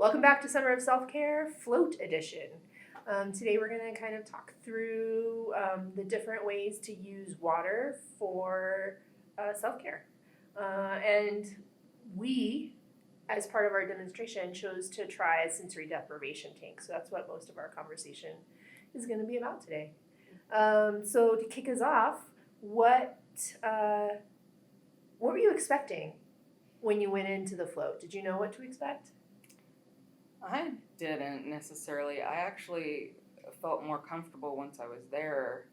Welcome back to Summer of Self-Care Float Edition. Today we're going to kind of talk through the different ways to use water for self-care. And we, as part of our demonstration, chose to try a sensory deprivation tank. So that's what most of our conversation is going to be about today. So to kick us off, what were you expecting when you went into the float? Did you know what to expect? I didn't necessarily. I actually felt more comfortable once I was there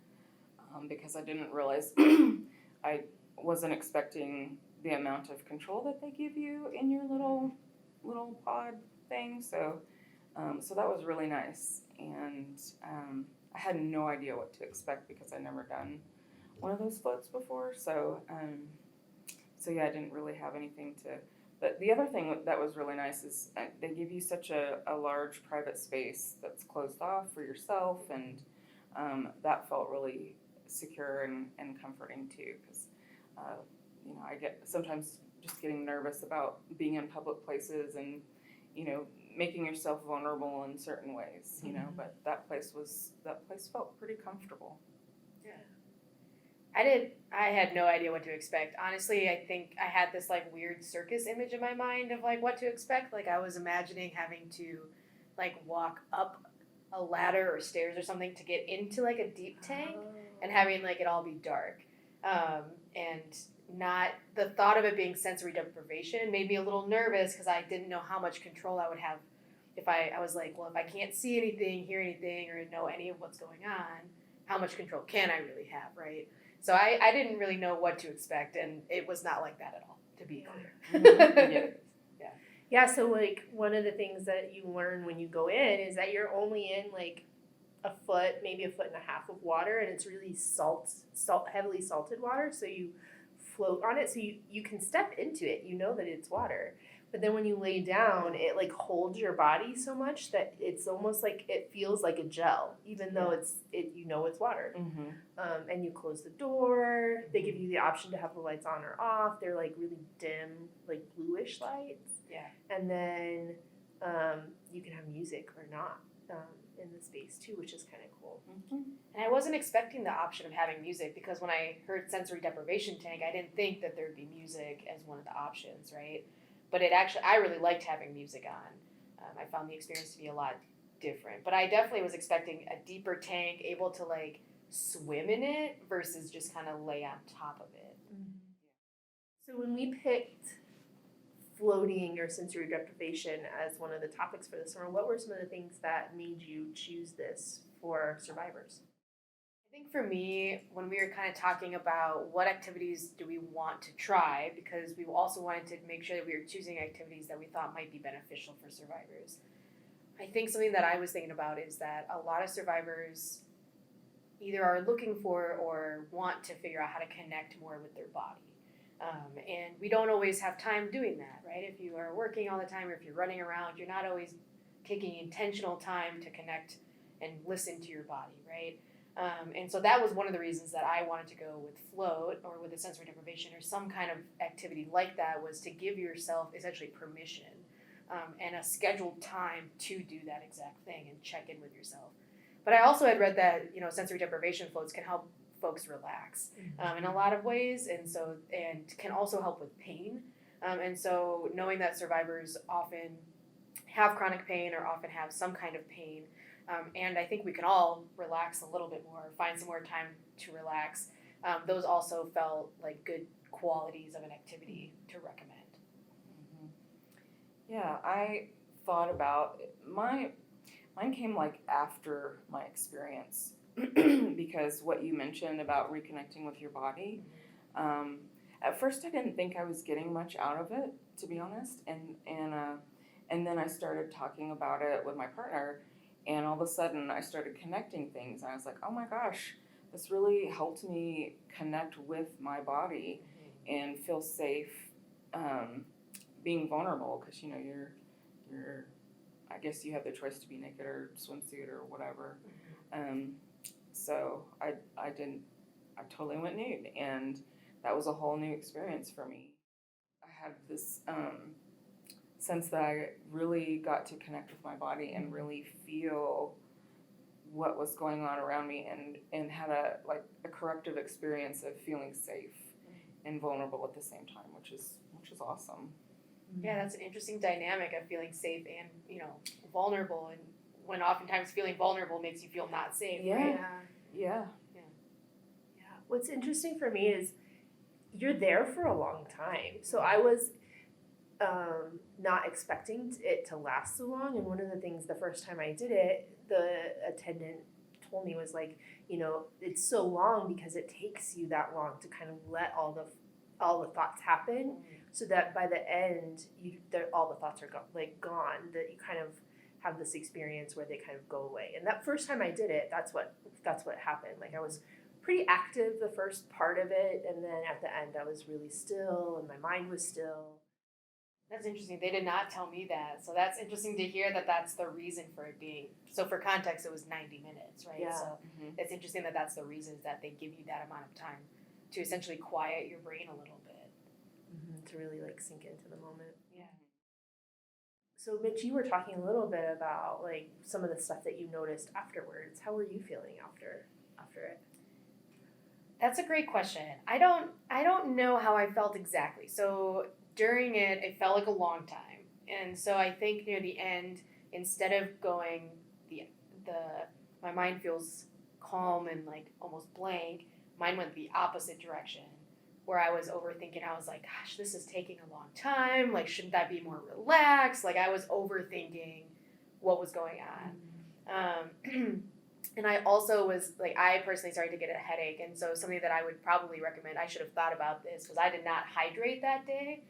because I didn't realize I wasn't expecting the amount of control that they give you in your little pod thing. So that was really nice, and I had no idea what to expect because I never done one of those floats before. So yeah, I didn't really have anything to. But the other thing that was really nice is they give you such a large private space that's closed off for yourself, and that felt really secure and comforting too. Because I get sometimes just getting nervous about being in public places and making yourself vulnerable in certain ways. But that place felt pretty comfortable. I had no idea what to expect. Honestly, I think I had this weird circus image in my mind of what to expect. I was imagining having to walk up a ladder or stairs or something to get into a deep tank and having it all be dark. And not the thought of it being sensory deprivation made me a little nervous because I didn't know how much control I would have if I was if I can't see anything, hear anything, or know any of what's going on, how much control can I really have, right? So I didn't really know what to expect, and it was not like that at all, to be clear. Mm-hmm. Yeah, so one of the things that you learn when you go in is that you're only in a foot, maybe a foot and a half of water, and it's really heavily salted water, so you float on it, so you can step into it, you know that it's water. But then when you lay down, it holds your body so much that it's almost it feels like a gel, even though it's water. Mm-hmm. And you close the door. They give you the option to have the lights on or off. They're really dim, bluish lights. Yeah. And then you can have music or not in the space too, which is kind of cool. Mm-hmm. And I wasn't expecting the option of having music because when I heard sensory deprivation tank, I didn't think that there'd be music as one of the options, right? But I really liked having music on. I found the experience to be a lot different. But I definitely was expecting a deeper tank, able to swim in it versus just kind of lay on top of it. Mm-hmm. So when we picked floating or sensory deprivation as one of the topics for the summer, what were some of the things that made you choose this for survivors? I think for me, when we were kind of talking about what activities do we want to try, because we also wanted to make sure that we were choosing activities that we thought might be beneficial for survivors. I think something that I was thinking about is that a lot of survivors either are looking for or want to figure out how to connect more with their body. And we don't always have time doing that, right? If you are working all the time or if you're running around, you're not always taking intentional time to connect and listen to your body, right? And so that was one of the reasons that I wanted to go with float or with a sensory deprivation or some kind of activity like that, was to give yourself essentially permission and a scheduled time to do that exact thing and check in with yourself. But I also had read that sensory deprivation floats can help folks relax in a lot of ways, and can also help with pain. And so knowing that survivors often have chronic pain or often have some kind of pain. And I think we can all relax a little bit more, find some more time to relax. Those also felt like good qualities of an activity to recommend. Mm-hmm. Yeah, I thought about mine came after my experience because what you mentioned about reconnecting with your body. At first, I didn't think I was getting much out of it, to be honest, and then I started talking about it with my partner. And all of a sudden, I started connecting things. And I was like, oh my gosh, this really helped me connect with my body and feel safe being vulnerable. Because, you're, I guess you have the choice to be naked or swimsuit or whatever. So I totally went nude. And that was a whole new experience for me. I had this sense that I really got to connect with my body and really feel what was going on around me, and had a corrective experience of feeling safe and vulnerable at the same time, which is awesome. Yeah, that's an interesting dynamic of feeling safe and, vulnerable, and when oftentimes feeling vulnerable makes you feel not safe, Yeah. right? Yeah. Yeah. What's interesting for me is you're there for a long time. So I was not expecting it to last so long. And one of the things the first time I did it, the attendant told me was like, it's so long because it takes you that long to kind of let all the thoughts happen, so that by the end, all the thoughts are gone. That you kind of have this experience where they kind of go away. And that first time I did it, that's what happened. Like I was pretty active the first part of it, and then at the end I was really still and my mind was still. That's interesting. They did not tell me that. So that's interesting to hear that that's the reason for it being. So for context, it was 90 minutes, right? Yeah. So it's interesting that that's the reason, is that they give you that amount of time to essentially quiet your brain a little bit. To really sink into the moment. Yeah. So Mitch, you were talking a little bit about some of the stuff that you noticed afterwards. How were you feeling after it? That's a great question. I don't know how I felt exactly. So during it felt like a long time. And so I think near the end, instead of going my mind feels calm and almost blank, mine went the opposite direction, where I was overthinking. I was like, gosh, this is taking a long time. Shouldn't that be more relaxed? I was overthinking what was going on. And I also was I personally started to get a headache. And so something that I would probably recommend, I should have thought about this, because I did not hydrate that day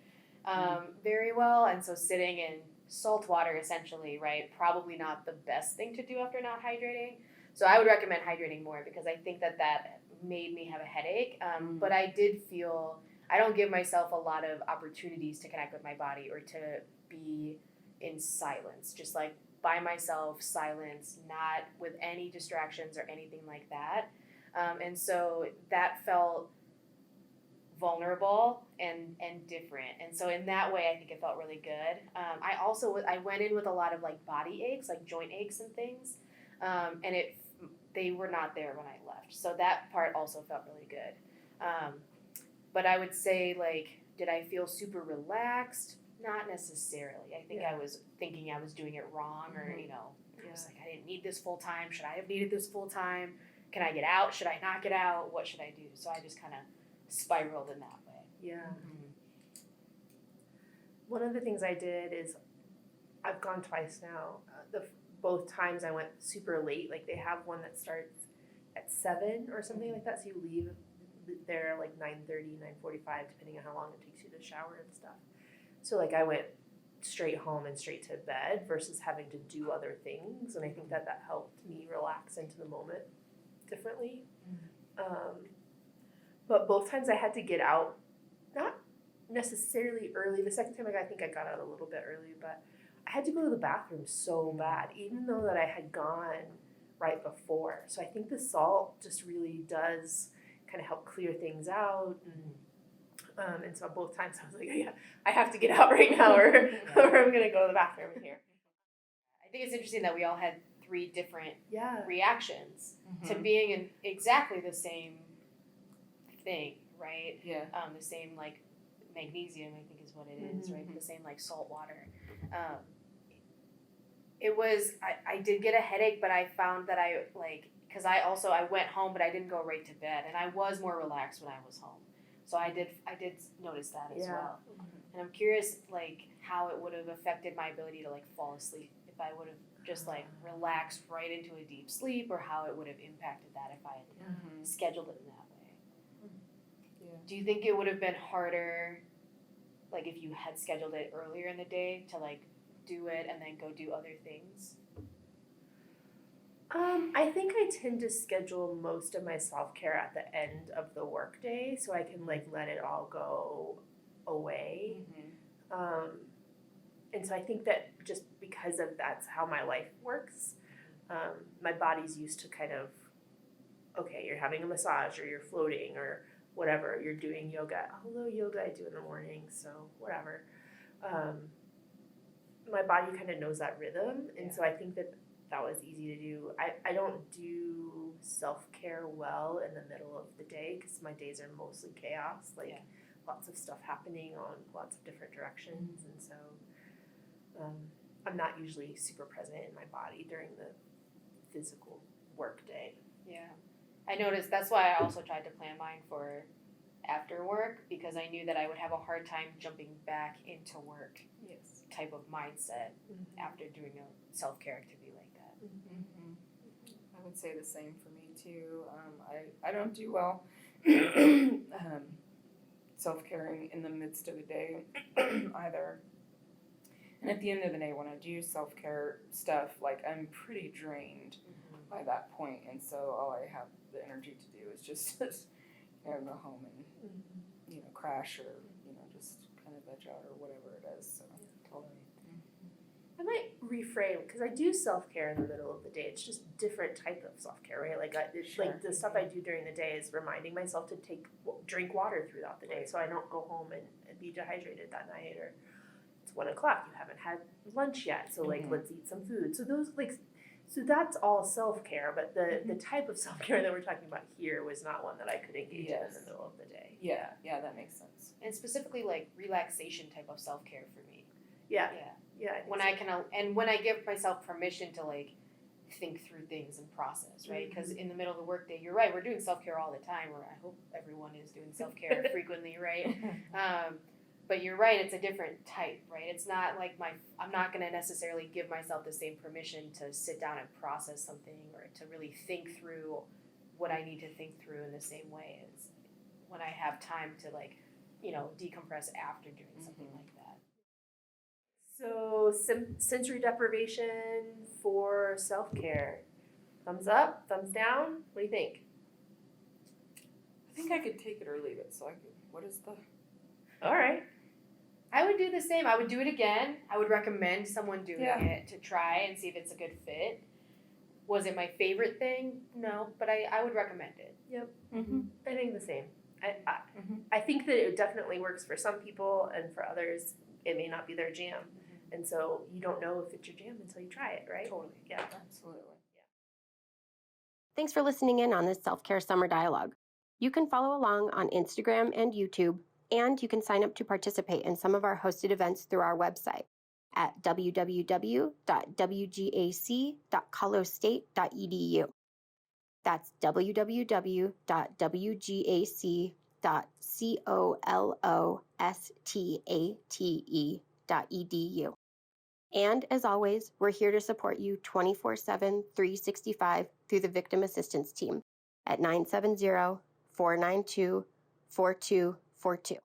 very well. And so sitting in salt water, essentially, right, probably not the best thing to do after not hydrating. So I would recommend hydrating more, because I think that made me have a headache. But I did feel, I don't give myself a lot of opportunities to connect with my body or to be in silence, just by myself, silence, not with any distractions or anything like that. And so that felt vulnerable and different. And so in that way, I think it felt really good. I went in with a lot of body aches, joint aches and things. And they were not there when I left. So that part also felt really good. But I would say, did I feel super relaxed? Not necessarily. I think I was thinking I was doing it wrong, or, I was I didn't need this full time. Should I have needed this full time? Can I get out? Should I not get out? What should I do? So I just kind of spiraled in that way. Yeah. One of the things I did is, I've gone twice now. Both times I went super late. They have one that starts at 7 or something like that. So you leave there 9:30, 9:45, depending on how long it takes you to shower and stuff. So I went straight home and straight to bed versus having to do other things. And I think that helped me relax into the moment differently. But both times I had to get out, not necessarily early. The second time I think I got out a little bit early, but I had to go to the bathroom so bad, even though that I had gone right before. So I think the salt just really does kind of help clear things out. And so both times I was like, yeah, I have to get out right now, or I'm going to go to the bathroom in here. I think it's interesting that we all had 3 different Yeah. reactions to being in exactly the same thing, right? Yeah. The same magnesium, I think is what it is, right? The same salt water. It was, I did get a headache, but I found that because I went home, but I didn't go right to bed, and I was more relaxed when I was home. So I did notice that as well. And I'm curious how it would have affected my ability to fall asleep if I would have just relaxed right into a deep sleep, or how it would have impacted that if I had scheduled it in that way. Yeah. Do you think it would have been harder if you had scheduled it earlier in the day to do it and then go do other things? I think I tend to schedule most of my self-care at the end of the workday, so I can let it all go away. And so I think that just because of that's how my life works, my body's used to kind of, okay, you're having a massage, or you're floating, or whatever, you're doing yoga. Although yoga I do in the morning, so whatever. my body kind of knows that rhythm, and Yeah. so I think that was easy to do. I don't do self-care well in the middle of the day because my days are mostly chaos, like Yeah. lots of stuff happening on lots of different directions, and so I'm not usually super present in my body during the physical work day. Yeah. I noticed that's why I also tried to plan mine for after work, because I knew that I would have a hard time jumping back into work Yes. type of mindset after doing a self-care activity like that. Mm-hmm. I would say the same for me too. I don't do well self-caring in the midst of the day either. And at the end of the day, when I do self-care stuff, like I'm pretty drained by that point, and so all I have the energy to do is just go home and crash or just kind of veg out or whatever it is. So Totally. I might reframe because I do self-care in the middle of the day. It's just different type of self-care, right? Like Sure. like the stuff I do during the day is reminding myself to drink water throughout the day, so I don't go home and be dehydrated that night, or it's 1 o'clock, you haven't had lunch yet, so like let's eat some food. So those so that's all self-care, but the type of self-care that we're talking about here was not one that I could engage in the middle of the day. Yeah, that makes sense. And specifically like relaxation type of self-care for me. Yeah. Yeah. Yeah. think When so. I can, and when I give myself permission to like think through things and process, right? Because in the middle of the workday, you're right, we're doing self-care all the time, or I hope everyone is doing self-care frequently, right? But you're right, it's a different type, right? It's not like I'm not gonna necessarily give myself the same permission to sit down and process something, or to really think through what I need to think through in the same way as when I have time to like, decompress after doing something like that. So sensory deprivation for self-care. Thumbs up, thumbs down. What do you think? I think I could take it or leave it. So what is the? All right. I would do the same. I would do it again. I would recommend someone doing Yeah. it to try and see if it's a good fit. Was it my favorite thing? No, but I would recommend it. Mm-hmm. I think the same. I think that it definitely works for some people, and for others, it may not be their jam. And so you don't know if it's your jam until you try it, right? Totally. Yeah. Absolutely. Thanks for listening in on this Self-Care Summer Dialogue. You can follow along on Instagram and YouTube, and you can sign up to participate in some of our hosted events through our website at www.wgac.colostate.edu. That's www.wgac.colostate.edu. And as always, we're here to support you 24/7, 365 through the Victim Assistance Team at 970-492-4242.